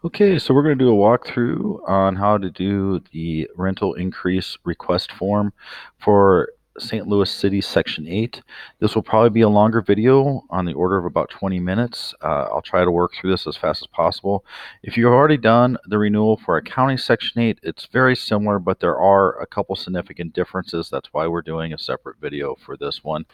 Okay, so we're going to do a walkthrough on how to do the rental increase request form for St. Louis City Section 8. This will probably be a longer video on the order of about 20 minutes. I'll try to work through this as fast as possible. If you've already done the renewal for a county Section 8, it's very similar, but there are a couple significant differences. That's why we're doing a separate video for this one.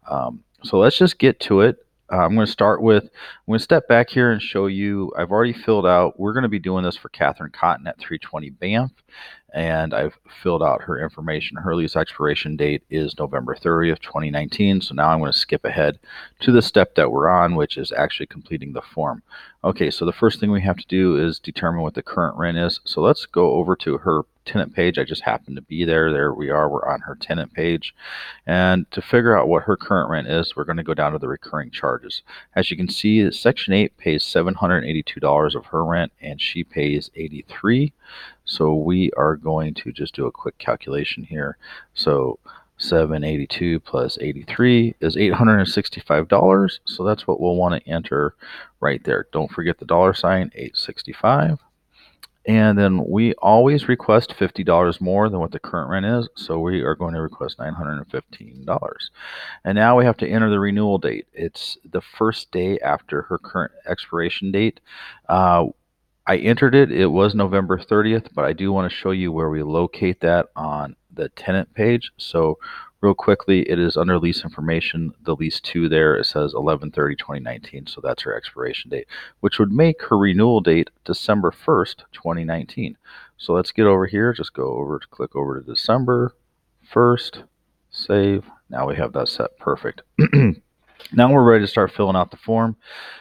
So let's just get to it. I'm going to step back here and show you, I've already filled out, we're going to be doing this for Catherine Cotton at 320 Banff, and I've filled out her information. Her lease expiration date is November 30th, 2019. So now I'm going to skip ahead to the step that we're on, which is actually completing the form. Okay, so the first thing we have to do is determine what the current rent is. So let's go over to her tenant page. I just happen to be there. There we are. We're on her tenant page. And to figure out what her current rent is, we're going to go down to the recurring charges. As you can see, Section 8 pays $782 of her rent, and she pays $83. So we are going to just do a quick calculation here. So 782 plus 83 is $865. So that's what we'll want to enter right there. Don't forget the dollar sign, 865. And then we always request $50 more than what the current rent is. So we are going to request $915. And now we have to enter the renewal date. It's the first day after her current expiration date. I entered it. It was November 30th, but I do want to show you where we locate that on the tenant page. So real quickly, it is under lease information. The lease 2 there, it says 11/30/2019. So that's her expiration date, which would make her renewal date December 1st, 2019. So let's get over here. Just go over to click over to December 1st, save. Now we have that set. Perfect. Now we're ready to start filling out the form.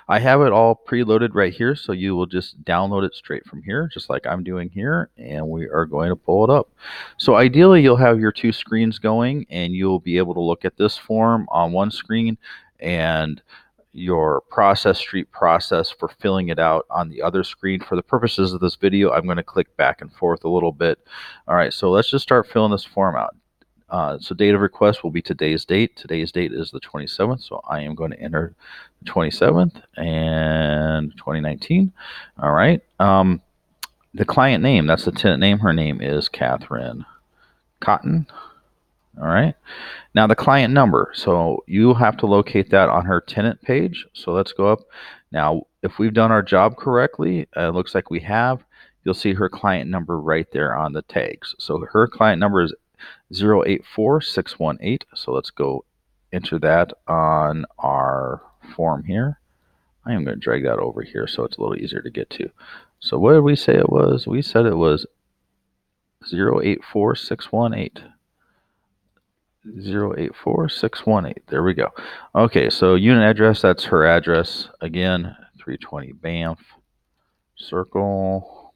I have it all preloaded right here, so you will just download it straight from here, just like I'm doing here, and we are going to pull it up. So ideally, you'll have your two screens going, and you'll be able to look at this form on one screen and your process street process for filling it out on the other screen. For the purposes of this video, I'm going to click back and forth a little bit. All right, so let's just start filling this form out. So date of request will be today's date. Today's date is the 27th, so I am going to enter the 27th and 2019. All right. The client name, that's the tenant name. Her name is Catherine Cotton. All right. Now the client number. So you have to locate that on her tenant page. So let's go up. Now, if we've done our job correctly, it looks like we have. You'll see her client number right there on the tags. So her client number is 084618. So let's go enter that on our form here. I am going to drag that over here so it's a little easier to get to. So what did we say it was? We said it was 084618. 084618. There we go. Okay, so unit address, that's her address. Again, 320 Banff Circle,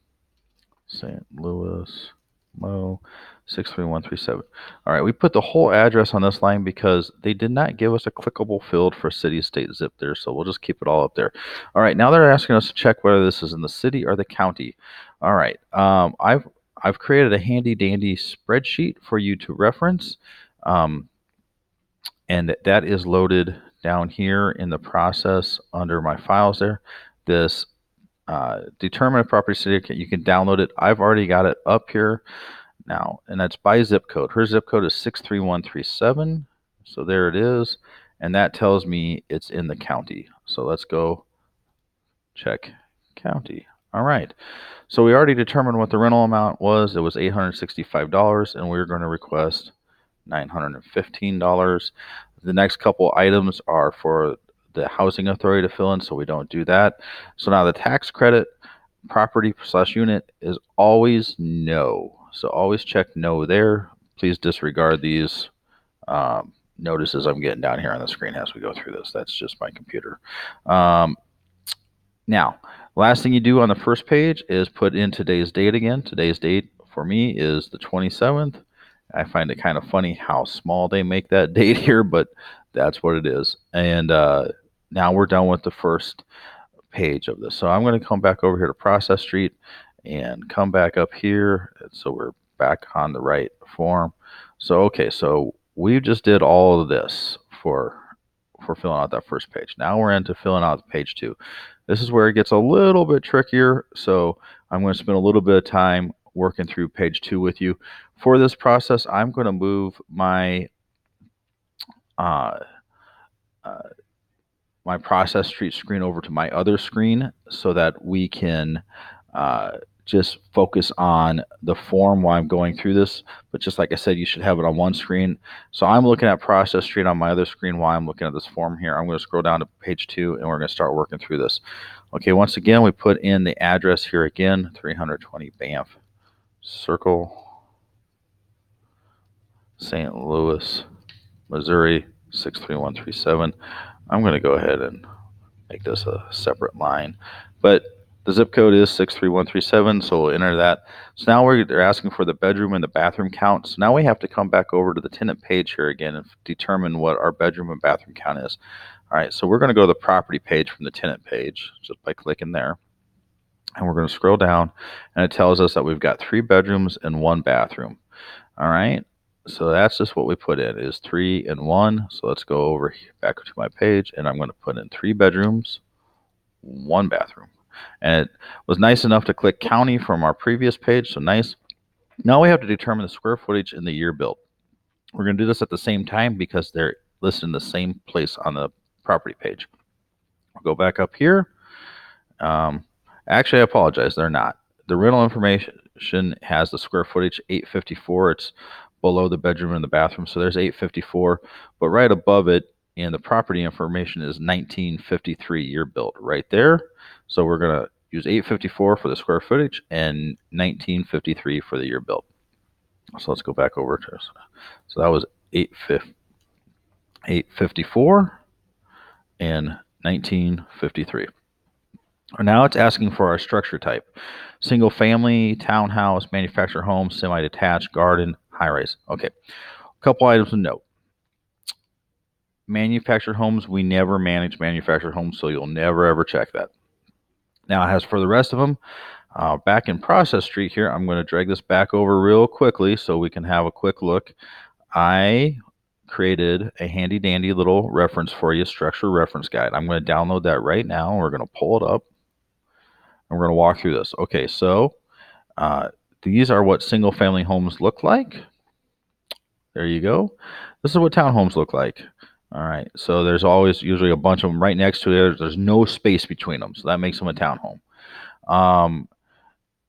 St. Louis, Mo, 63137. All right, we put the whole address on this line because they did not give us a clickable field for city, state, zip there, so we'll just keep it all up there. All right, now they're asking us to check whether this is in the city or the county. All right, I've created a handy dandy spreadsheet for you to reference, and that is loaded down here in the process under my files there. This determine a property city, you can download it. I've already got it up here now, and that's by zip code. Her zip code is 63137. So there it is, and that tells me it's in the county. So let's go check county. All right. So we already determined what the rental amount was. It was $865, and we're going to request $915. The next couple items are for the housing authority to fill in, so we don't do that. So now the tax credit property/unit is always no. So always check no there. Please disregard these notices I'm getting down here on the screen as we go through this. That's just my computer. Now, last thing you do on the first page is put in today's date again. Today's date for me is the 27th. I find it kind of funny how small they make that date here, but that's what it is. And now we're done with the first page of this. So I'm going to come back over here to Process Street and come back up here. So we're back on the right form. So, okay, so we just did all of this for for filling out that first page. Now we're into filling out page 2. This is where it gets a little bit trickier, so I'm going to spend a little bit of time working through page 2 with you. For this process, I'm going to move my my process street screen over to my other screen so that we can just focus on the form while I'm going through this. But just like I said, you should have it on one screen. So I'm looking at process street on my other screen while I'm looking at this form here. I'm going to scroll down to page 2 and we're going to start working through this. Okay, once again, we put in the address here again, 320 Banff Circle, St. Louis, Missouri, 63137. I'm going to go ahead and make this a separate line, but the zip code is 63137, so we'll enter that. So now they're asking for the bedroom and the bathroom count. So now we have to come back over to the tenant page here again and determine what our bedroom and bathroom count is. All right, so we're going to go to the property page from the tenant page just by clicking there, and we're going to scroll down, and it tells us that we've got 3 bedrooms and 1 bathroom. All right, so that's just what we put in, is 3 and 1. So let's go over here, back to my page, and I'm going to put in 3 bedrooms, 1 bathroom. And it was nice enough to click county from our previous page, so nice. Now we have to determine the square footage and the year built. We're going to do this at the same time because they're listed in the same place on the property page. I'll go back up here. Actually, I apologize, they're not. The rental information has the square footage 854. It's below the bedroom and the bathroom, so there's 854. But right above it in the property information is 1953 year built right there. So we're going to use 854 for the square footage and 1953 for the year built. So let's go back over to this. So that was 854 and 1953. Now it's asking for our structure type: single family, townhouse, manufactured home, semi-detached, garden, high-rise. Okay, a couple items to note. Manufactured homes, we never manage manufactured homes, so you'll never ever check that. Now, as for the rest of them, back in process street here, I'm going to drag this back over real quickly so we can have a quick look. I created a handy dandy little reference for you, structure reference guide. I'm going to download that right now. We're going to pull it up and we're going to walk through this. Okay, so these are what single family homes look like. There you go. This is what townhomes look like. All right, so there's always usually a bunch of them right next to it. There's no space between them, so that makes them a townhome.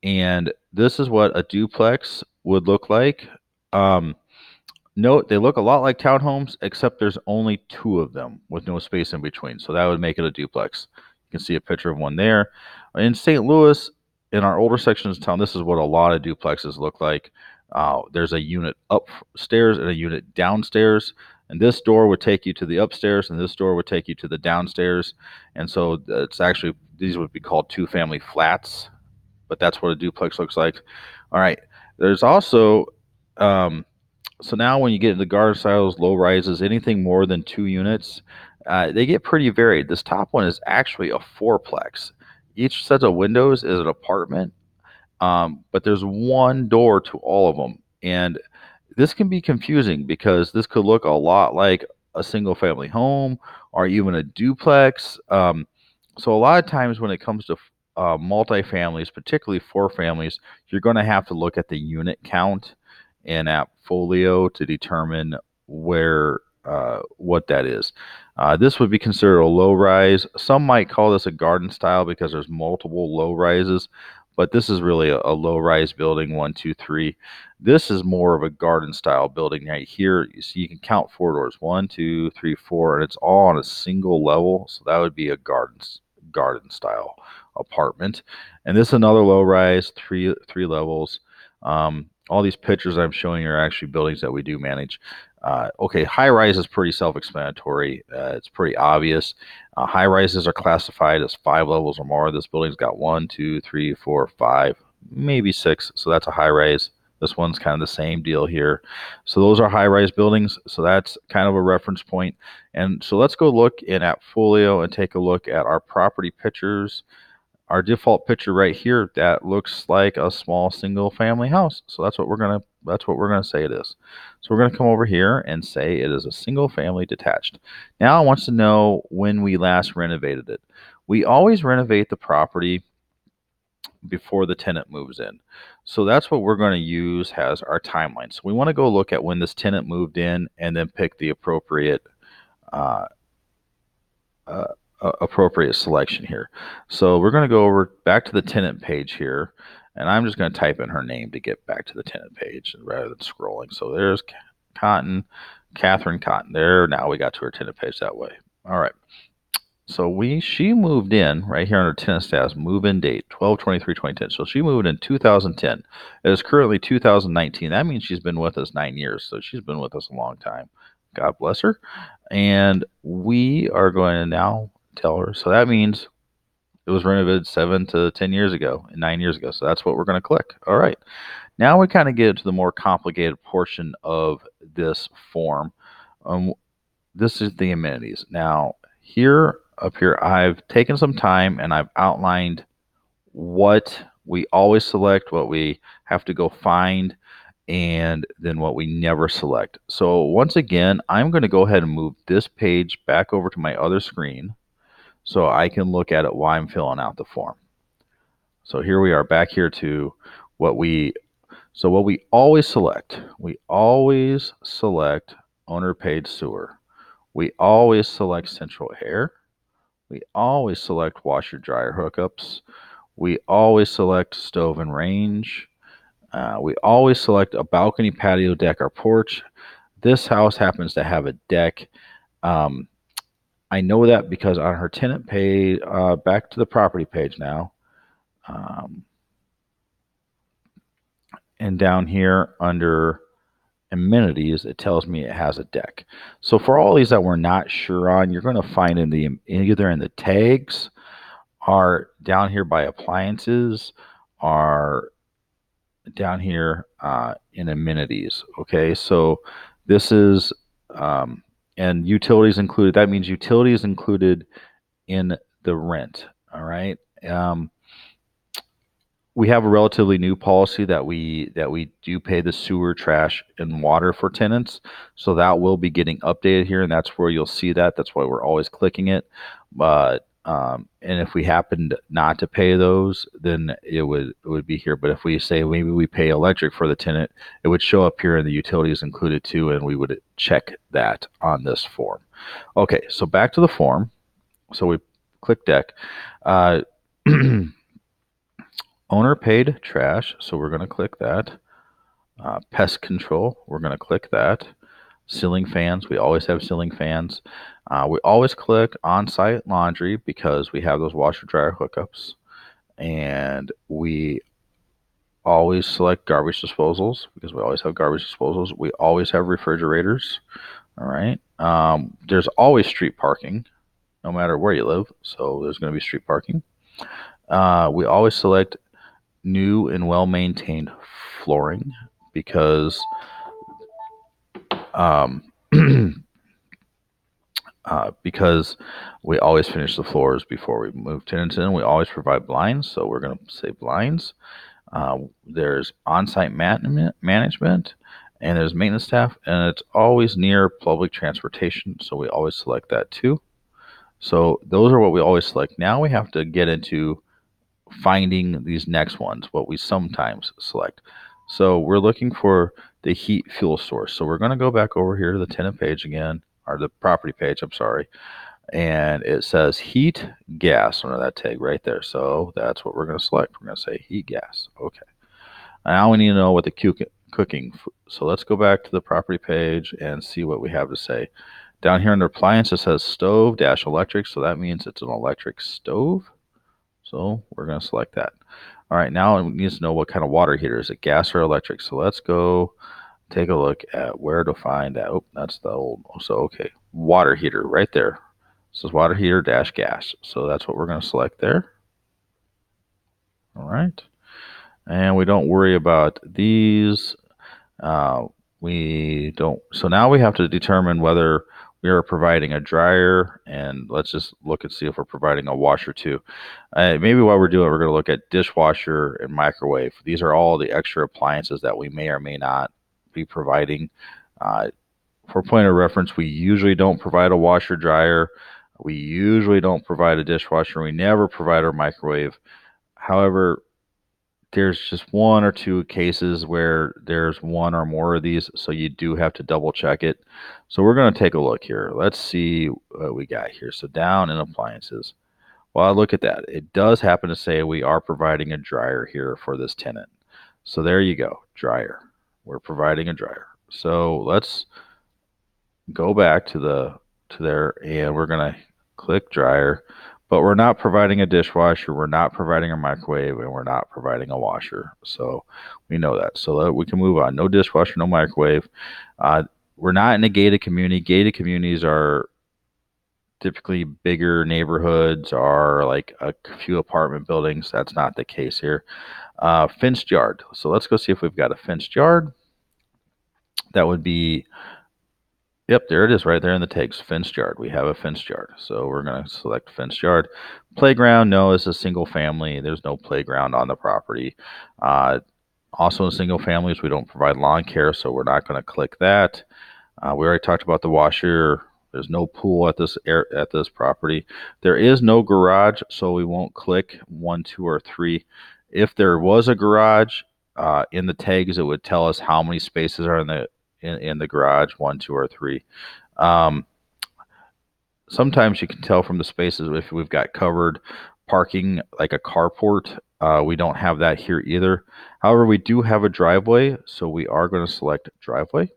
And this is what a duplex would look like. Note, they look a lot like townhomes, except there's only 2 of them with no space in between, so that would make it a duplex. You can see a picture of one there. In St. Louis, in our older sections of town, this is what a lot of duplexes look like. There's a unit upstairs and a unit downstairs, and this door would take you to the upstairs, and this door would take you to the downstairs. And so it's actually, these would be called 2-family flats, but that's what a duplex looks like. All right, there's also so now when you get into garden styles, low rises, anything more than 2 units, they get pretty varied. This top one is actually a 4-plex. Each set of windows is an apartment, but there's 1 door to all of them. And this can be confusing because this could look a lot like a single family home or even a duplex. So a lot of times when it comes to multifamilies, particularly 4 families, you're going to have to look at the unit count in AppFolio to determine where what that is. This would be considered a low rise. Some might call this a garden style because there's multiple low rises, but this is really a low rise building, 1, 2, 3. This is more of a garden style building right here. You see, you can count 4 doors, 1, 2, 3, 4, and it's all on a single level. So that would be a garden style apartment. And this is another low rise, three levels. All these pictures I'm showing are actually buildings that we do manage. Okay, high rise is pretty self-explanatory. It's pretty obvious. High rises are classified as 5 levels or more. This building's got 1, 2, 3, 4, 5, maybe 6. So that's a high rise. This one's kind of the same deal here. So those are high rise buildings. So that's kind of a reference point. And so let's go look in AppFolio and take a look at our property pictures, our default picture right here, that looks like a small single family house. So that's what we're gonna say it is. So we're gonna come over here and say it is a single family detached. Now it wants to know when we last renovated it. We always renovate the property before the tenant moves in. So that's what we're going to use as our timeline. So we want to go look at when this tenant moved in and then pick the appropriate uh, appropriate selection here. So we're going to go over back to the tenant page here, and I'm just going to type in her name to get back to the tenant page rather than scrolling. So there's Catherine Cotton. There, now we got to her tenant page that way. All right. So she moved in right here under tenant status, move-in date 12/23/2010. So she moved in 2010. It is currently 2019. That means she's been with us 9 years. So she's been with us a long time. God bless her. And we are going to now tell her. So that means it was renovated 7 to 10 years ago and 9 years ago. So that's what we're going to click. All right. Now we kind of get into the more complicated portion of this form. This is the amenities. Now, up here, I've taken some time and I've outlined what we always select, what we have to go find, and then what we never select. So once again, I'm going to go ahead and move this page back over to my other screen so I can look at it while I'm filling out the form. So here we are back here to what we always select. We always select owner paid sewer. We always select central air. We always select washer dryer hookups. We always select stove and range. We always select a balcony, patio, deck, or porch. This house happens to have a deck. Um, I know that because on her tenant page, back to the property page now, and down here under amenities, it tells me it has a deck. So for all these that we're not sure on, you're going to find either in the tags, are down here by appliances, are down here in amenities. Okay, so this is and utilities included. That means utilities included in the rent. All right. We have a relatively new policy that we do pay the sewer, trash, and water for tenants. So that will be getting updated here, and that's where you'll see that. That's why we're always clicking it. But and if we happened not to pay those, then it would be here. But if we say maybe we pay electric for the tenant, it would show up here in the utilities included too, and we would check that on this form. Okay, so back to the form. So we click deck. Owner paid trash, so we're going to click that. Pest control, we're going to click that. Ceiling fans, we always have ceiling fans. We always click on-site laundry because we have those washer dryer hookups. And we always select garbage disposals because we always have garbage disposals. We always have refrigerators. All right. There's always street parking no matter where you live. So there's going to be street parking. We always select new and well-maintained flooring because because we always finish the floors before we move tenants in. We always provide blinds, so we're going to say blinds. There's on-site management, and there's maintenance staff, and it's always near public transportation, so we always select that too. So those are what we always select. Now we have to get into finding these next ones, what we sometimes select. So we're looking for the heat fuel source. So we're going to go back over here to the tenant page again, or the property page, I'm sorry. And it says heat gas under that tag right there. So that's what we're going to select. We're going to say heat gas. Okay. Now we need to know what the cooking. So let's go back to the property page and see what we have to say. Down here under appliance, it says stove dash electric. So that means it's an electric stove. So we're going to select that. All right, now it needs to know what kind of water heater. Is it gas or electric? So let's go take a look at where to find that. Oh, that's the old one. So, okay, water heater right there. This is water heater dash gas. So that's what we're going to select there. All right. And we don't worry about these. We don't. So now we have to determine whether we are providing a dryer, and let's just look and see if we're providing a washer too. Maybe while we're doing it, we're going to look at dishwasher and microwave. These are all the extra appliances that we may or may not be providing. For point of reference, we usually don't provide a washer dryer. We usually don't provide a dishwasher. We never provide our microwave. However, there's just one or two cases where there's one or more of these, so you do have to double check it. So we're going to take a look here. Let's see what we got here. So down in appliances. Well, look at that. It does happen to say we are providing a dryer here for this tenant. So there you go, dryer. We're providing a dryer. So let's go back to there, and we're going to click dryer, but we're not providing a dishwasher, we're not providing a microwave, and we're not providing a washer. So we know that. So that we can move on. No dishwasher, no microwave. We're not in a gated community. Gated communities are typically bigger neighborhoods or like a few apartment buildings. That's not the case here. Fenced yard. So let's go see if we've got a fenced yard. That would be, yep, there it is right there in the tags, fenced yard. We have a fenced yard. So we're going to select fenced yard. Playground, no, it's a single family. There's no playground on the property. Also in single families, we don't provide lawn care, so we're not going to click that. We already talked about the washer. There's no pool at this property. There is no garage, so we won't click 1, 2, or 3. If there was a garage, in the tags, it would tell us how many spaces are in the garage, 1, 2, or 3. Sometimes you can tell from the spaces if we've got covered parking, like a carport. We don't have that here either. However, we do have a driveway, so we are going to select driveway.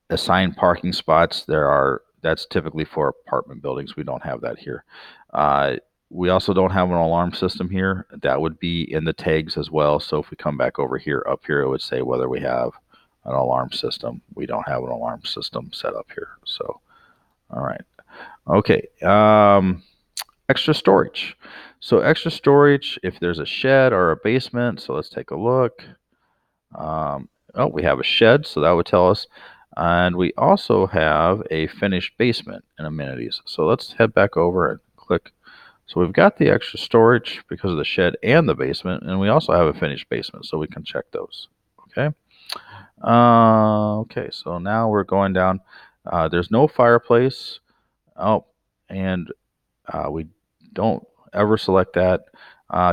Assigned parking spots, that's typically for apartment buildings. We don't have that here. We also don't have an alarm system here. That would be in the tags as well. So if we come back over here, up here, it would say whether we have an alarm system. We don't have an alarm system set up here. So, all right. Okay. Extra storage. So extra storage, if there's a shed or a basement. So let's take a look. We have a shed, so that would tell us. And we also have a finished basement and amenities. So let's head back over and click. So we've got the extra storage because of the shed and the basement, and we also have a finished basement, so we can check those. Okay. Okay, so now we're going down. There's no fireplace. Oh, and we don't ever select that.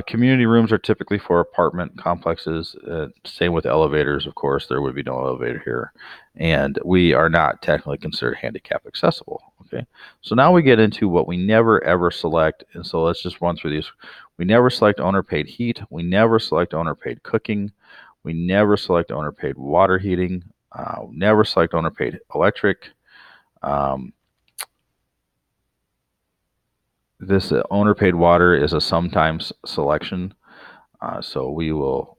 Community rooms are typically for apartment complexes. Same with elevators, of course. There would be no elevator here. And we are not technically considered handicap accessible. Okay, so now we get into what we never ever select. And so let's just run through these. We never select owner paid heat. We never select owner paid cooking. We never select owner paid water heating. Never select owner paid electric. This owner paid water is a sometimes selection, so we will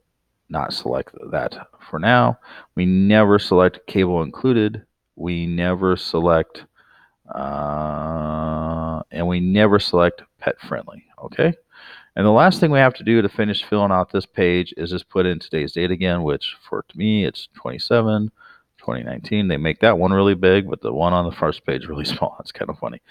not select that for now. We never select cable included. We never select, and we never select pet friendly. Okay. And the last thing we have to do to finish filling out this page is just put in today's date again, which for me, it's 27/2019. They make that one really big, but the one on the first page really small. It's kind of funny.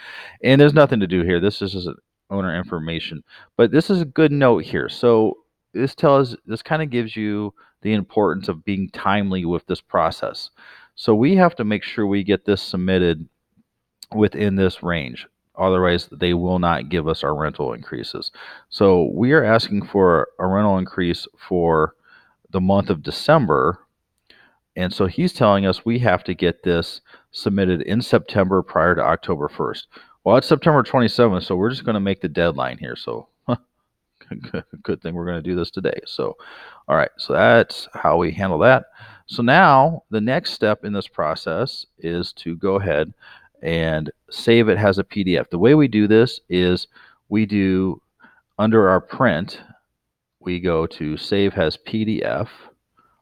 And there's nothing to do here. This is just owner information. But this is a good note here. So this kind of gives you the importance of being timely with this process. So we have to make sure we get this submitted within this range. Otherwise, they will not give us our rental increases. So we are asking for a rental increase for the month of December. And so he's telling us we have to get this submitted in September prior to October 1st. Well, it's September 27th, so we're just going to make the deadline here. So good thing we're going to do this today. So, all right, so that's how we handle that. So now the next step in this process is to go ahead and save it as a PDF. The way we do this is we do under our print, we go to save as PDF.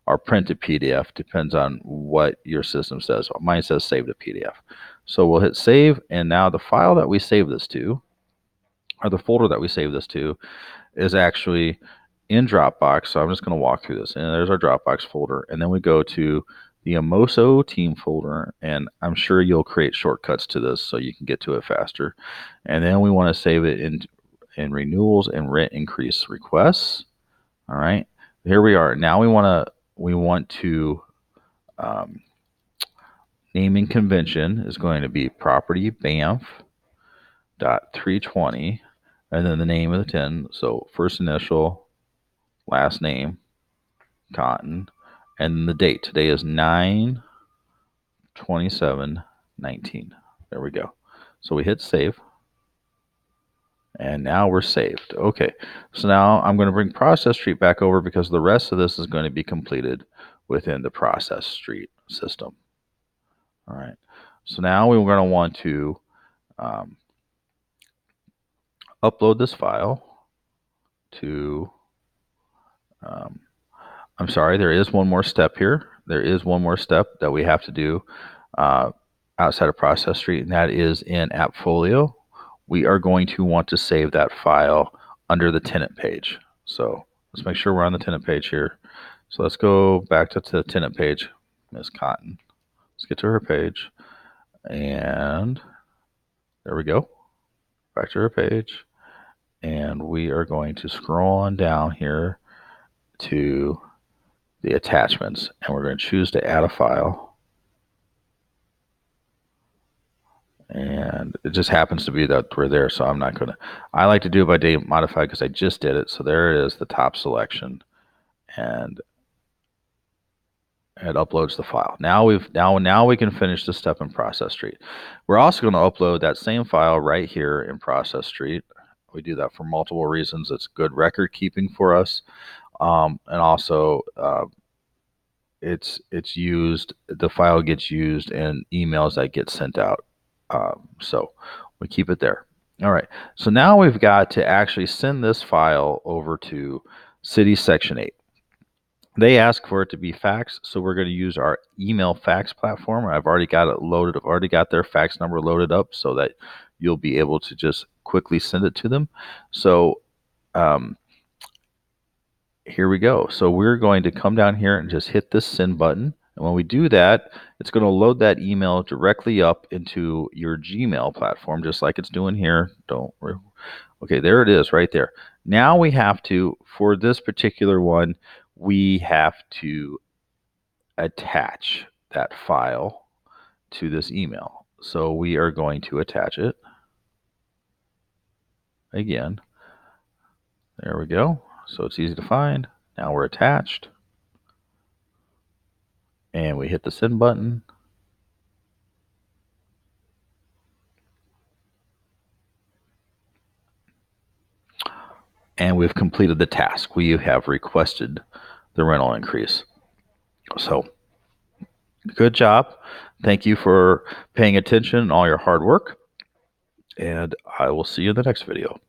Our printed PDF depends on what your system says. Mine says save to PDF. So we'll hit save, and now the file that we save this to, or the folder that we save this to, is actually in Dropbox. So I'm just going to walk through this. And there's our Dropbox folder. And then we go to the Amoso team folder, and I'm sure you'll create shortcuts to this so you can get to it faster. And then we want to save it in renewals and rent increase requests. All right, here we are. Now we want to naming convention is going to be property Banff dot 320, and then the name of the 10. So first initial, last name, Cotton, and the date. Today is 9/27/19. There we go. So we hit save, and now we're saved. Okay, so now I'm going to bring Process Street back over because the rest of this is going to be completed within the Process Street system. All right, so now we're going to want to upload this file to, I'm sorry, there is one more step here. There is one more step that we have to do outside of Process Street, and that is in AppFolio. We are going to want to save that file under the tenant page. So let's make sure we're on the tenant page here. So let's go back to the tenant page, Miss Cotton. Let's get to her page, and there we go. Back to her page, and we are going to scroll on down here to the attachments, and we're going to choose to add a file. And it just happens to be that we're there, so I'm not going to. I like to do it by date modified because I just did it. So there it is, the top selection, and it uploads the file. Now we can finish the step in Process Street. We're also going to upload that same file right here in Process Street. We do that for multiple reasons. It's good record keeping for us, and also it's used. The file gets used in emails that get sent out. So we keep it there. All right. So now we've got to actually send this file over to City Section 8. They ask for it to be fax, so we're going to use our email fax platform. I've already got it loaded. I've already got their fax number loaded up so that you'll be able to just quickly send it to them. So here we go. So we're going to come down here and just hit this send button. And when we do that, it's going to load that email directly up into your Gmail platform, just like it's doing here. Okay, there it is right there. Now we have to, for this particular one, we have to attach that file to this email. So we are going to attach it. Again, there we go. So it's easy to find. Now we're attached. And we hit the send button. And we've completed the task. We have requested the rental increase. So good job. Thank you for paying attention and all your hard work. And I will see you in the next video.